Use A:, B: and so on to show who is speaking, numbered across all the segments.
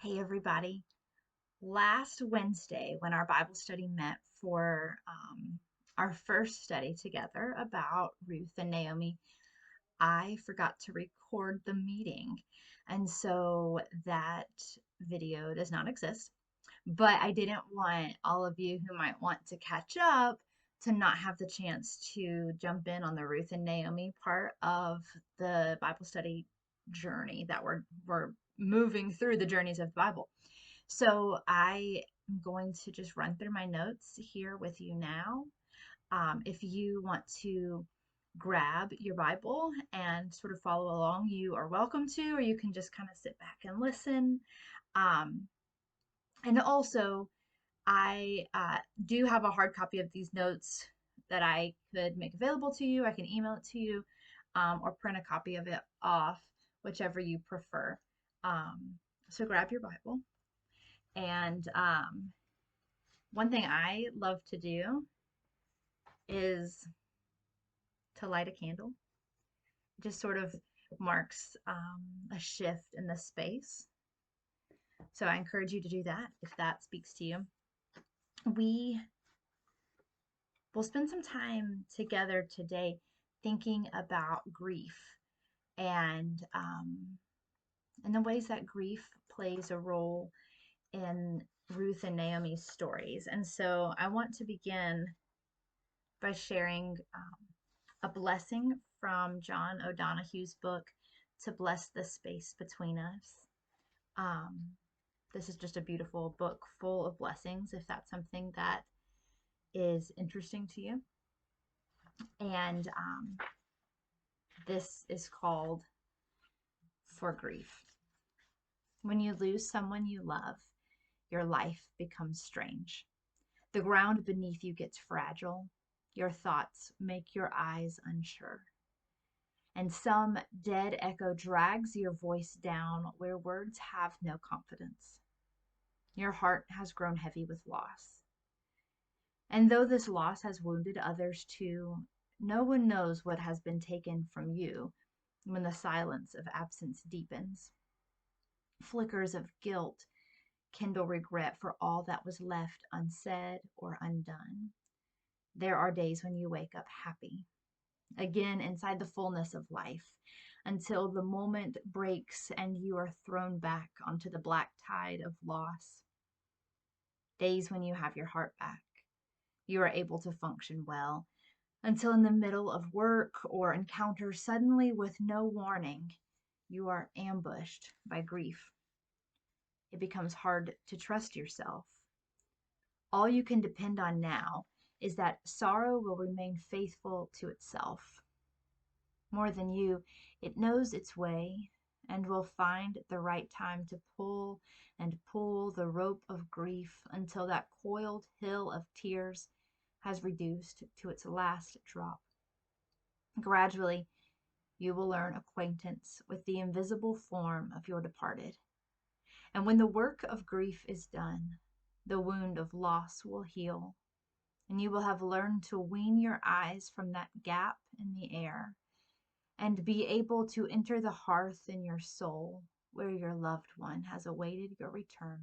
A: Hey, everybody. Last Wednesday, when our Bible study met for our first study together about Ruth and Naomi, I forgot to record the meeting. And so that video does not exist. But I didn't want all of you who might want to catch up to not have the chance to jump in on the Ruth and Naomi part of the Bible study journey that we're moving through the journeys of the Bible. So I am going to just run through my notes here with you now. If you want to grab your Bible and sort of follow along, you are welcome to, or you can just kind of sit back and listen. Um, and also, I do have a hard copy of these notes that I could make available to you. I can email it to you, or print a copy of it off, whichever you prefer. So grab your Bible. And one thing I love to do is to light a candle. It just sort of marks a shift in the space. So I encourage you to do that if that speaks to you. We will spend some time together today thinking about grief and the ways that grief plays a role in Ruth and Naomi's stories. And so I want to begin by sharing a blessing from John O'Donohue's book, To Bless the Space Between Us. Um, this is just a beautiful book full of blessings, if that's something that is interesting to you. And this is called For Grief. When you lose someone you love, your life becomes strange. The ground beneath you gets fragile. Your thoughts make your eyes unsure. And some dead echo drags your voice down where words have no confidence. Your heart has grown heavy with loss. And though this loss has wounded others too, no one knows what has been taken from you when the silence of absence deepens. Flickers of guilt kindle regret for all that was left unsaid or undone. There are days when you wake up happy, again inside the fullness of life, until the moment breaks and you are thrown back onto the black tide of loss. Days when you have your heart back. You are able to function well, until in the middle of work or encounter, suddenly with no warning, you are ambushed by grief. It becomes hard to trust yourself. All you can depend on now is that sorrow will remain faithful to itself. More than you, it knows its way and will find the right time to pull and pull the rope of grief until that coiled hill of tears has reduced to its last drop. Gradually, you will learn acquaintance with the invisible form of your departed. And when the work of grief is done, the wound of loss will heal, and you will have learned to wean your eyes from that gap in the air and be able to enter the hearth in your soul where your loved one has awaited your return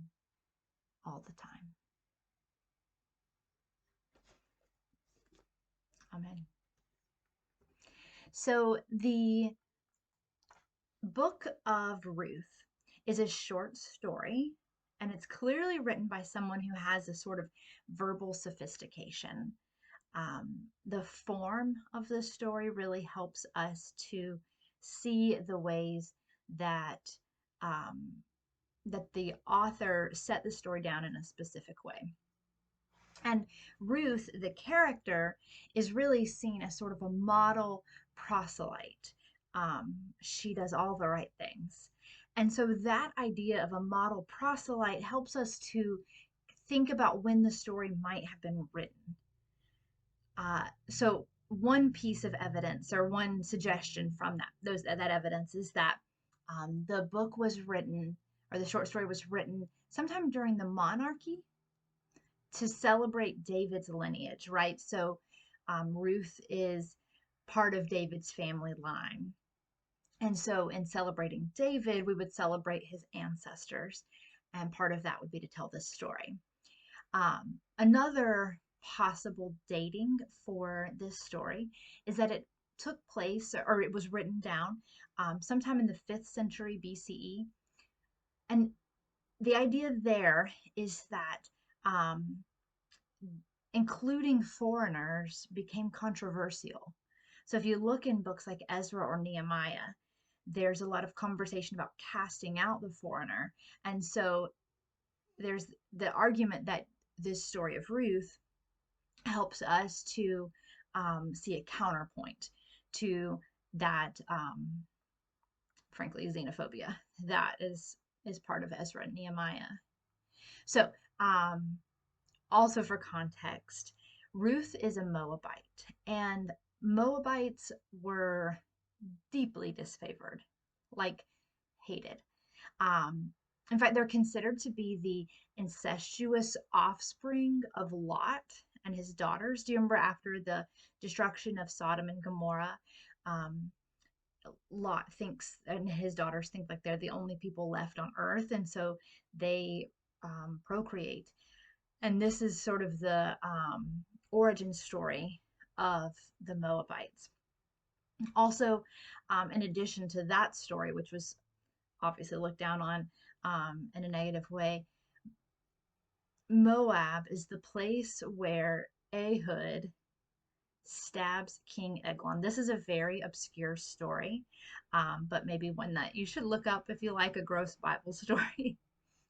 A: all the time. Amen. So the Book of Ruth is a short story, and it's clearly written by someone who has a sort of verbal sophistication. The form of the story really helps us to see the ways that that the author set the story down in a specific way. And Ruth, the character, is really seen as sort of a model proselyte. She does all the right things. And so that idea of a model proselyte helps us to think about when the story might have been written. So one piece of evidence or one suggestion from that evidence is that the book was written, or the short story was written sometime during the monarchy to celebrate David's lineage, right? So Ruth is part of David's family line. And so in celebrating David, we would celebrate his ancestors. and part of that would be to tell this story. Another possible dating for this story is that it took place, or it was written down sometime in the 5th century BCE. And the idea there is that um, including foreigners became controversial. So if you look in books like Ezra or Nehemiah, there's a lot of conversation about casting out the foreigner. And so there's the argument that this story of Ruth helps us to see a counterpoint to that, frankly, xenophobia that is part of Ezra and Nehemiah. So, also for context, Ruth is a Moabite, and Moabites were deeply disfavored, like hated. Um, in fact, they're considered to be the incestuous offspring of Lot and his daughters. Do you remember after the destruction of Sodom and Gomorrah? Um, Lot thinks, and his daughters think like they're the only people left on earth, and so they procreate. And this is sort of the origin story of the Moabites. Also, in addition to that story, which was obviously looked down on in a negative way, Moab is the place where Ehud stabs King Eglon. This is a very obscure story, but maybe one that you should look up if you like a gross Bible story.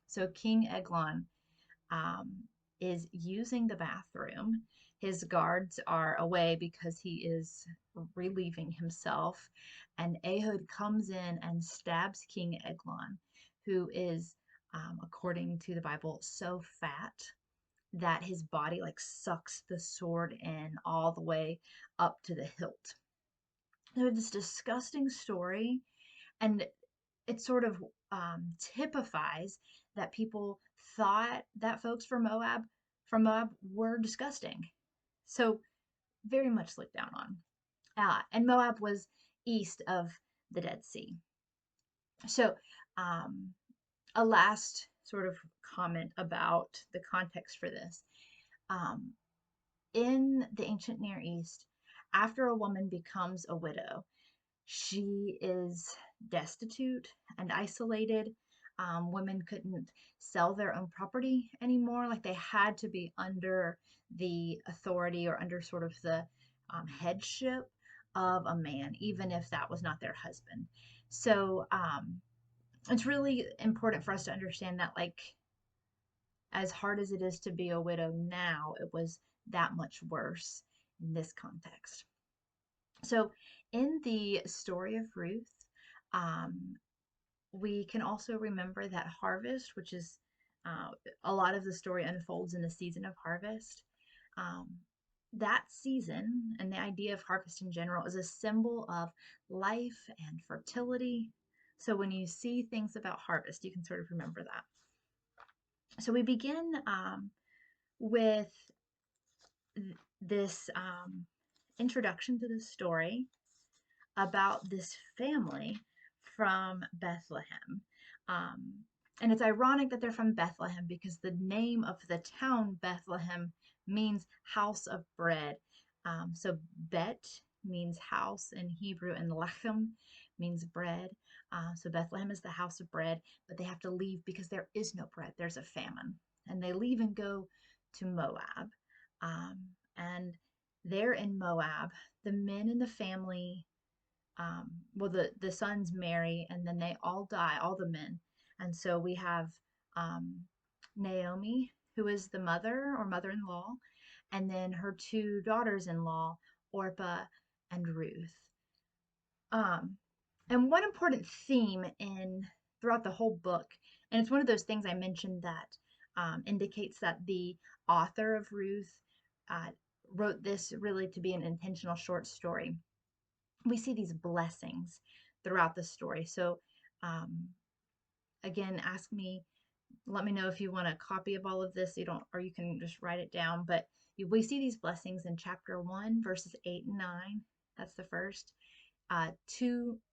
A: So King Eglon um, is using the bathroom. His guards are away because he is relieving himself, and Ehud comes in and stabs King Eglon, who is, according to the Bible, so fat that his body like sucks the sword in all the way up to the hilt. There's this disgusting story, and it sort of typifies that people thought that folks from Moab were disgusting. So very much looked down on. And Moab was east of the Dead Sea. So um, a last sort of comment about the context for this. Um, in the ancient Near East, after a woman becomes a widow, she is destitute and isolated. Women couldn't sell their own property anymore. Like they had to be under the authority or under sort of the headship of a man, even if that was not their husband. So it's really important for us to understand that, like, as hard as it is to be a widow now, it was that much worse in this context. So, in the story of Ruth, um, we can also remember that harvest, which is a lot of the story unfolds in the season of harvest. Um, that season and the idea of harvest in general is a symbol of life and fertility. So, when you see things about harvest, you can sort of remember that. So, we begin with this introduction to the story about this family from Bethlehem. Um, and it's ironic that they're from Bethlehem because the name of the town Bethlehem means house of bread. So Bet means house in Hebrew, and Lechem means bread. So Bethlehem is the house of bread, but they have to leave because there is no bread. There's a famine. And they leave and go to Moab. And there in Moab, the men in the family, well, the sons marry and then they all die, all the men. And so we have um, Naomi, who is the mother or mother-in-law, and then her two daughters-in-law, Orpah and Ruth. Um, and one important theme in throughout the whole book, and it's one of those things I mentioned that indicates that the author of Ruth uh, wrote this really to be an intentional short story. We see these blessings throughout the story. So, um, again, let me know if you want a copy of all of this. You don't, or you can just write it down. But we see these blessings in chapter 1, verses 8 and 9. That's the first.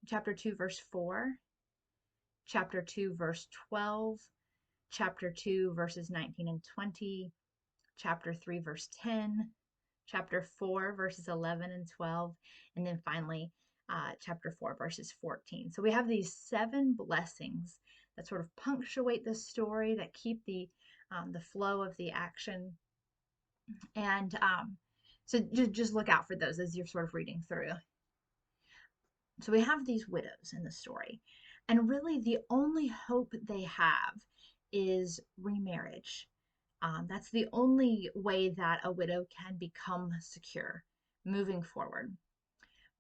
A: Chapter 2, verse 4. Chapter 2, verse 12. chapter 2, verses 19 and 20, chapter 3, verse 10, chapter 4, verses 11 and 12, and then finally, chapter 4, verses 14. So we have these 7 blessings that sort of punctuate the story, that keep the flow of the action. And so just look out for those as you're sort of reading through. So we have these widows in the story, and really the only hope they have is remarriage. That's the only way that a widow can become secure moving forward.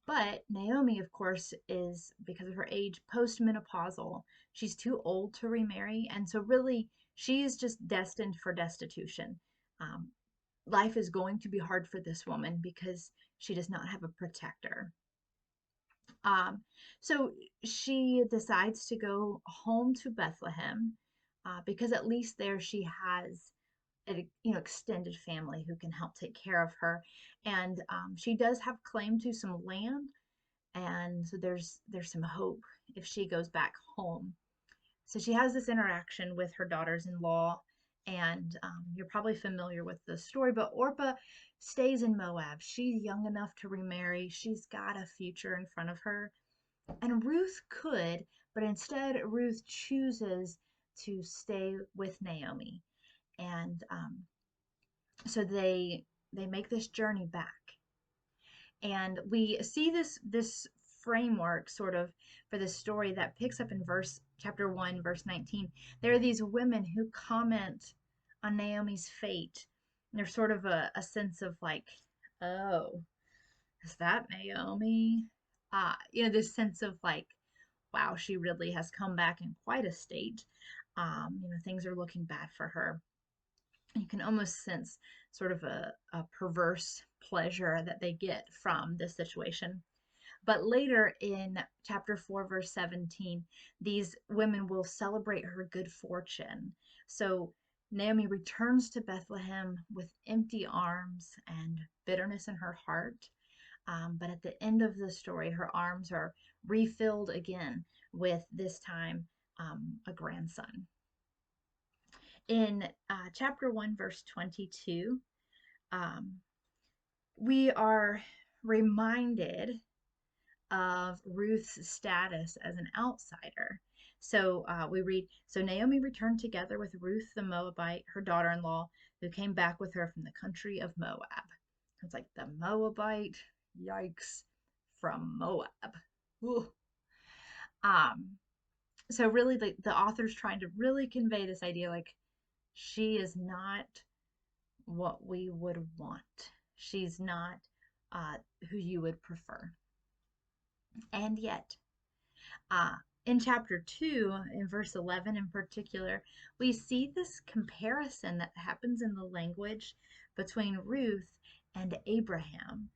A: But Naomi, of course, is, because of her age, postmenopausal. She's too old to remarry, and so really she is just destined for destitution. Um, Life is going to be hard for this woman because she does not have a protector. Um, so she decides to go home to Bethlehem because at least there she has a extended family who can help take care of her, and she does have claim to some land, and so there's some hope if she goes back home. So she has this interaction with her daughters-in-law, and you're probably familiar with the story, but Orpah stays in Moab. She's young enough to remarry. She's got a future in front of her. And Ruth could, but instead Ruth chooses to stay with Naomi. And so they make this journey back. And we see this framework sort of for the story that picks up in chapter 1 verse 19. There are these women who comment on Naomi's fate. And there's sort of a sense of like, oh, is that Naomi? This sense of like, wow, she really has come back in quite a state. Things are looking bad for her. You can almost sense sort of a perverse pleasure that they get from this situation. But later in chapter 4, verse 17, these women will celebrate her good fortune. So Naomi returns to Bethlehem with empty arms and bitterness in her heart. But at the end of the story, her arms are refilled again with this time a grandson. In chapter 1, verse 22, um, we are reminded of Ruth's status as an outsider. So we read, so Naomi returned together with Ruth the Moabite, her daughter in law, who came back with her from the country of Moab. It's like the Moabite, yikes, from Moab. Ooh. Um, so really the author's trying to really convey this idea like she is not what we would want. She's not uh, who you would prefer. And yet, uh, in chapter 2, in verse 11 in particular, we see this comparison that happens in the language between Ruth and Abraham.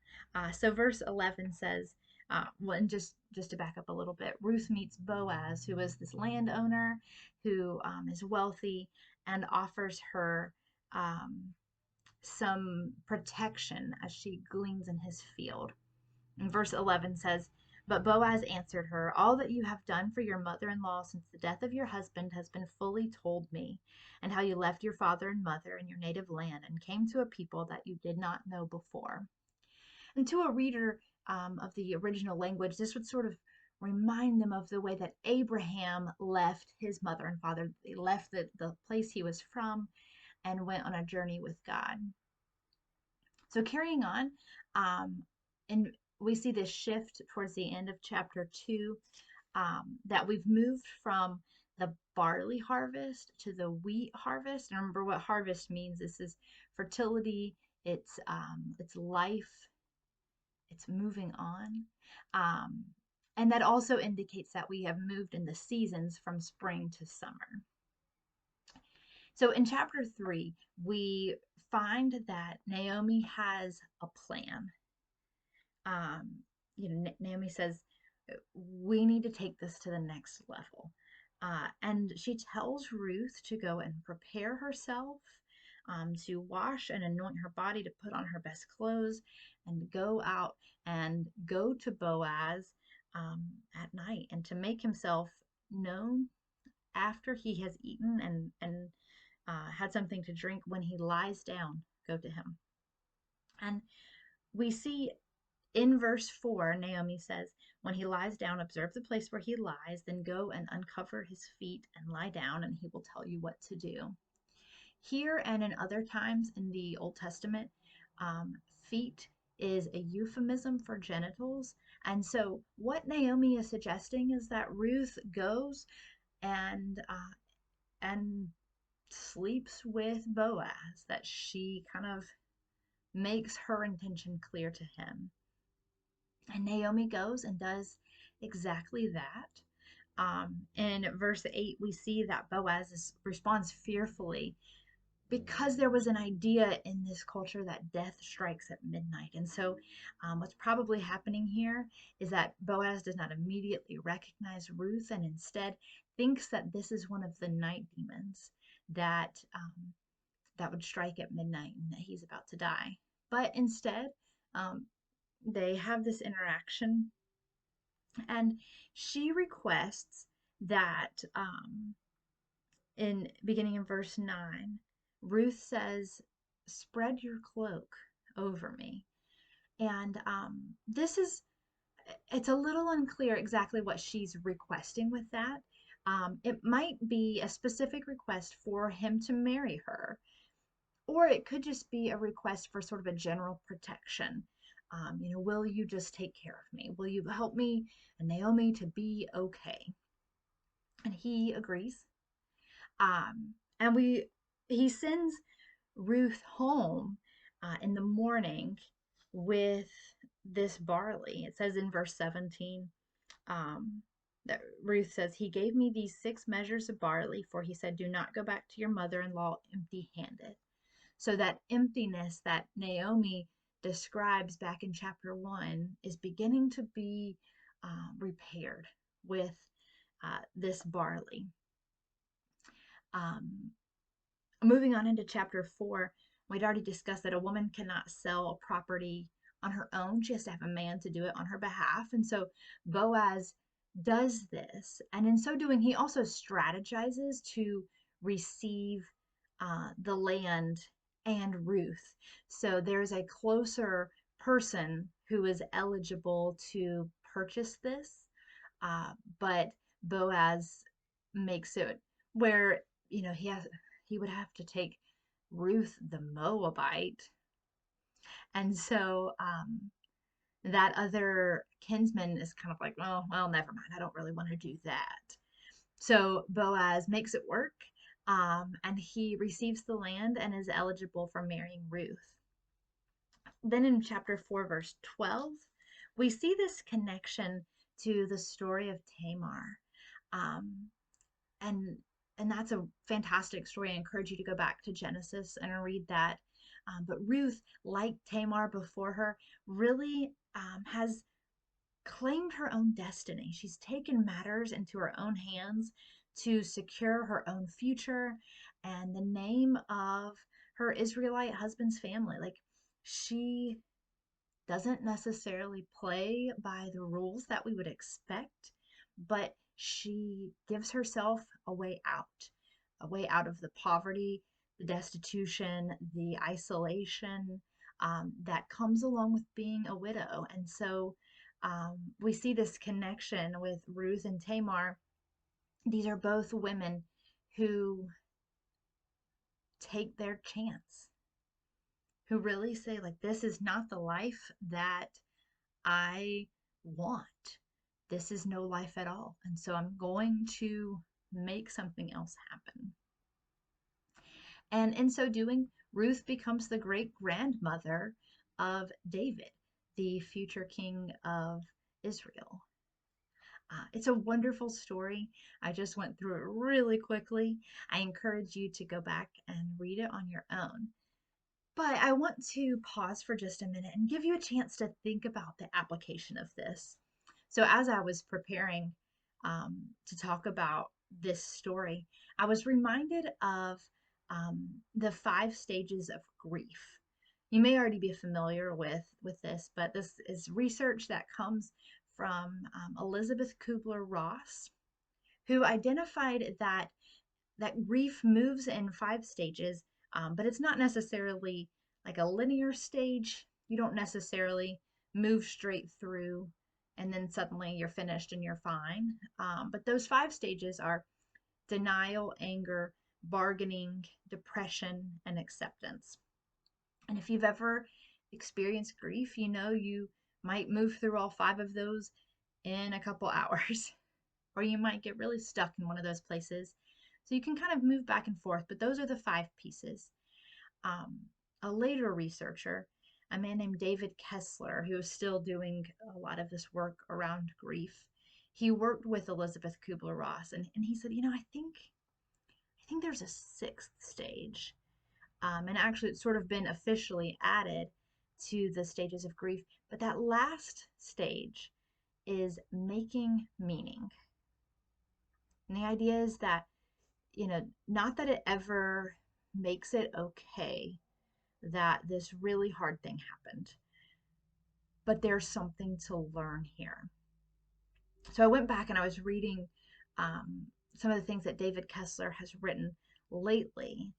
A: So verse 11 says, well, and just to back up a little bit, Ruth meets Boaz, who is this landowner who is wealthy, and offers her some protection as she gleans in his field. And verse 11 says, but Boaz answered her, all that you have done for your mother-in-law since the death of your husband has been fully told me, and how you left your father and mother in your native land and came to a people that you did not know before. And to a reader of the original language, this would sort of remind them of the way that Abraham left his mother and father. He left the place he was from and went on a journey with God. So carrying on, and we see this shift towards the end of chapter 2, that we've moved from the barley harvest to the wheat harvest. And remember what harvest means. This is fertility, it's life, it's moving on. Um, and that also indicates that we have moved in the seasons from spring to summer. So in chapter 3, we find that Naomi has a plan. Naomi says, we need to take this to the next level. And she tells Ruth to go and prepare herself, to wash and anoint her body, to put on her best clothes, and go out and go to Boaz at night, and to make himself known after he has eaten and had something to drink, when he lies down, go to him. And we see in verse 4, Naomi says, when he lies down, observe the place where he lies, then go and uncover his feet and lie down, and he will tell you what to do. Here and in other times in the Old Testament, feet is a euphemism for genitals. And so, what Naomi is suggesting is that Ruth goes and sleeps with Boaz, that she kind of makes her intention clear to him. And Naomi goes and does exactly that. In verse 8, we see that responds fearfully because there was an idea in this culture that death strikes at midnight. And so, what's probably happening here is that Boaz does not immediately recognize Ruth and instead thinks that this is one of the night demons that that would strike at midnight and that he's about to die. But instead, um, they have this interaction, and she requests that in beginning in verse 9, Ruth says, "Spread your cloak over me." And it's a little unclear exactly what she's requesting with that. It might be a specific request for him to marry her, or it could just be a request for sort of a general protection. Will you just take care of me? Will you help me and Naomi to be okay? And he agrees. And he sends Ruth home in the morning with this barley. It says in verse 17 that Ruth says, "He gave me these 6 measures of barley, for he said, 'Do not go back to your mother in law empty handed.'" So that emptiness that Naomi describes back in chapter 1 is beginning to be repaired with this barley. Um, Moving on into chapter 4, we'd already discussed that a woman cannot sell a property on her own. She has to have a man to do it on her behalf. And so Boaz does this. And in so doing, he also strategizes to receive the land and Ruth. So there's a closer person who is eligible to purchase this. But Boaz makes it where, he would have to take Ruth the Moabite. And so that other kinsman is kind of like, "Oh, well, never mind. I don't really want to do that." So Boaz makes it work, and he receives the land and is eligible for marrying Ruth. Then in chapter 4, verse 12, we see this connection to the story of Tamar. Um, and and that's a fantastic story. I encourage you to go back to Genesis and read that. But Ruth, like Tamar before her, really has claimed her own destiny. She's taken matters into her own hands to secure her own future and the name of her Israelite husband's family. Like, she doesn't necessarily play by the rules that we would expect, but she gives herself a way out of the poverty, the destitution, the isolation that comes along with being a widow. And so we see this connection with Ruth and Tamar. These are both women who take their chance, who really say, like, this is not the life that I want. This is no life at all. And so I'm going to make something else happen. And in so doing, Ruth becomes the great grandmother of David, the future king of Israel. It's a wonderful story. I just went through it really quickly. I encourage you to go back and read it on your own. But I want to pause for just a minute and give you a chance to think about the application of this. So, as I was preparing to talk about this story, I was reminded of the 5 stages of grief. You may already be familiar with this, but this is research that comes from Elizabeth Kubler-Ross, who identified that grief moves in 5 stages, but it's not necessarily like a linear stage. You don't necessarily move straight through and then suddenly you're finished and you're fine. But those 5 stages are denial, anger, bargaining, depression, and acceptance. And if you've ever experienced grief, you know you might move through all 5 of those in a couple hours, or you might get really stuck in one of those places. So you can kind of move back and forth, but those are the 5 pieces. Um, a later researcher, a man named David Kessler, who is still doing a lot of this work around grief, he worked with Elizabeth Kubler-Ross, and he said, I think there's a 6th stage. And actually, it's sort of been officially added to the stages of grief. But that last stage is making meaning. And the idea is that, not that it ever makes it okay that this really hard thing happened, but there's something to learn here. So I went back and I was reading um, some of the things that David Kessler has written lately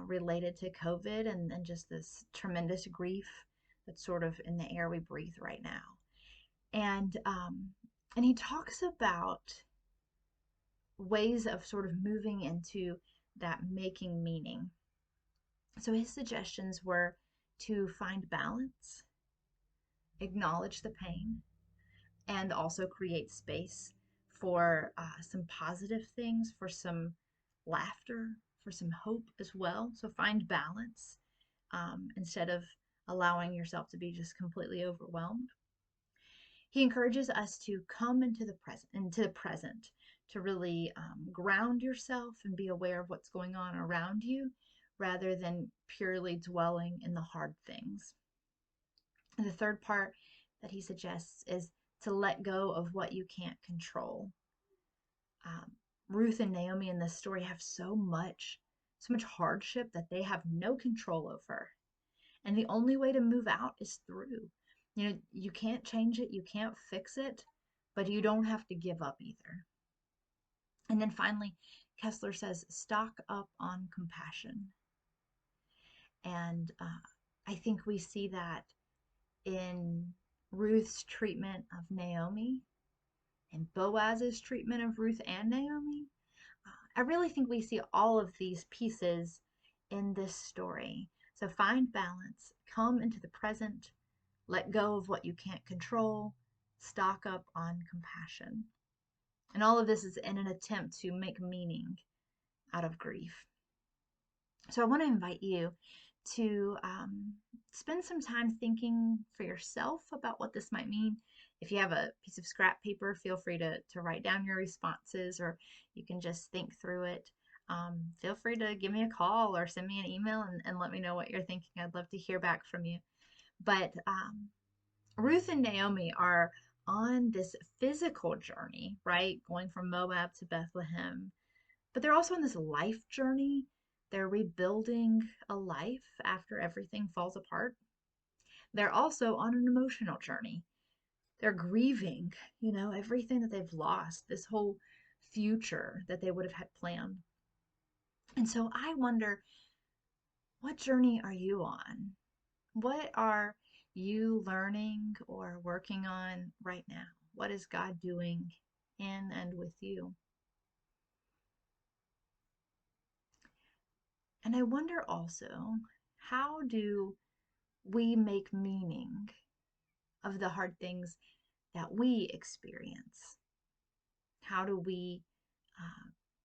A: related to COVID and just this tremendous grief that's sort of in the air we breathe right now. And he talks about ways of sort of moving into that making meaning. So his suggestions were to find balance, acknowledge the pain, and also create space for some positive things, for some laughter, for some hope as well. So find balance instead of allowing yourself to be just completely overwhelmed. He encourages us to come into the present, to really ground yourself and be aware of what's going on around you, rather than purely dwelling in the hard things. And the third part that he suggests is to let go of what you can't control. Um, Ruth and Naomi in this story have so much hardship that they have no control over. And the only way to move out is through. You can't change it, you can't fix it, but you don't have to give up either. And then finally, Kessler says, stock up on compassion. And I think we see that in Ruth's treatment of Naomi and Boaz's treatment of Ruth and Naomi. I really think we see all of these pieces in this story. So find balance, come into the present, let go of what you can't control, stock up on compassion. And all of this is in an attempt to make meaning out of grief. So I want to invite you to spend some time thinking for yourself about what this might mean. If you have a piece of scrap paper, feel free to write down your responses, or you can just think through it. Feel free to give me a call or send me an email and let me know what you're thinking. I'd love to hear back from you. But Ruth and Naomi are on this physical journey, right? Going from Moab to Bethlehem. But they're also on this life journey. They're rebuilding a life after everything falls apart. They're also on an emotional journey. They're grieving, everything that they've lost, this whole future that they would have had planned. And so I wonder, what journey are you on? What are you learning or working on right now? What is God doing in and with you? And I wonder also, how do we make meaning of the hard things that we experience? How do we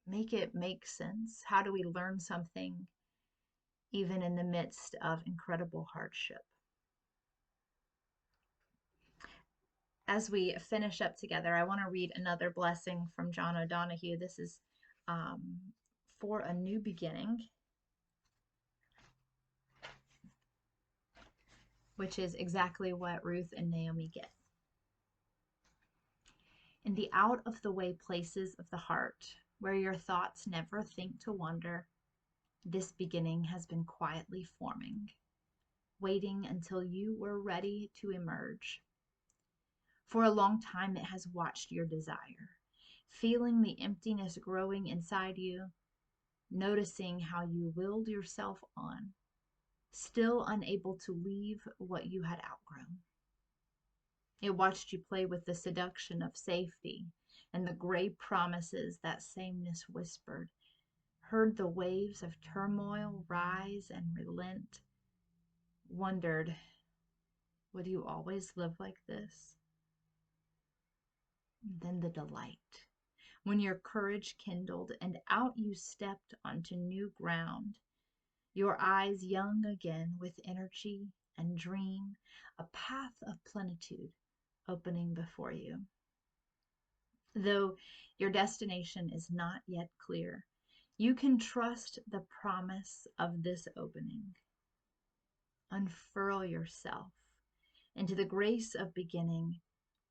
A: make it make sense? How do we learn something even in the midst of incredible hardship? As we finish up together, I want to read another blessing from John O'Donohue. This is for a new beginning, which is exactly what Ruth and Naomi get. In the out of the way places of the heart, where your thoughts never think to wander, this beginning has been quietly forming, waiting until you were ready to emerge. For a long time it has watched your desire, feeling the emptiness growing inside you, noticing how you willed yourself on, still unable to leave what you had outgrown. It watched you play with the seduction of safety and the gray promises that sameness whispered, heard the waves of turmoil rise and relent, wondered, would you always live like this? And then the delight, when your courage kindled and out you stepped onto new ground, your eyes young again with energy and dream, a path of plenitude opening before you. Though your destination is not yet clear, you can trust the promise of this opening. Unfurl yourself into the grace of beginning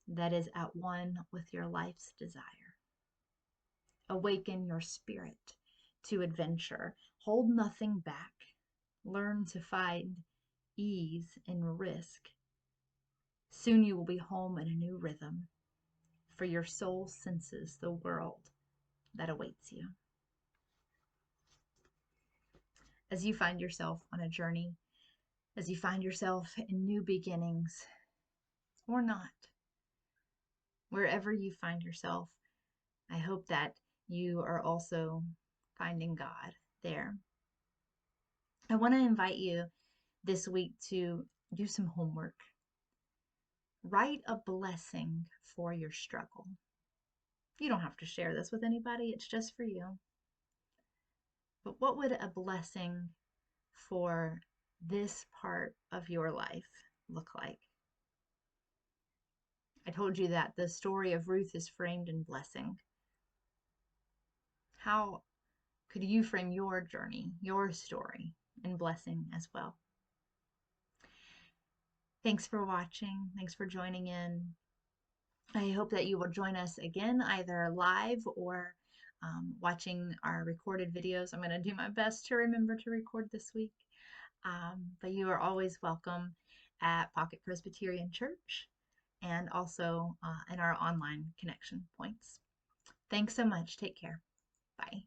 A: that is at one with your life's desire. Awaken your spirit to adventure. Hold nothing back. Learn to find ease in risk. Soon you will be home in a new rhythm, for your soul senses the world that awaits you. As you find yourself on a journey, as you find yourself in new beginnings, or not, wherever you find yourself, I hope that you are also finding God there. I want to invite you this week to do some homework. Write a blessing for your struggle. You don't have to share this with anybody, it's just for you. But what would a blessing for this part of your life look like? I told you that the story of Ruth is framed in blessing. How could you frame your journey, your story, in blessing as well? Thanks for watching. Thanks for joining in. I hope that you will join us again, either live or watching our recorded videos. I'm going to do my best to remember to record this week. But you are always welcome at Pocket Presbyterian Church and also in our online connection points. Thanks so much. Take care. Bye.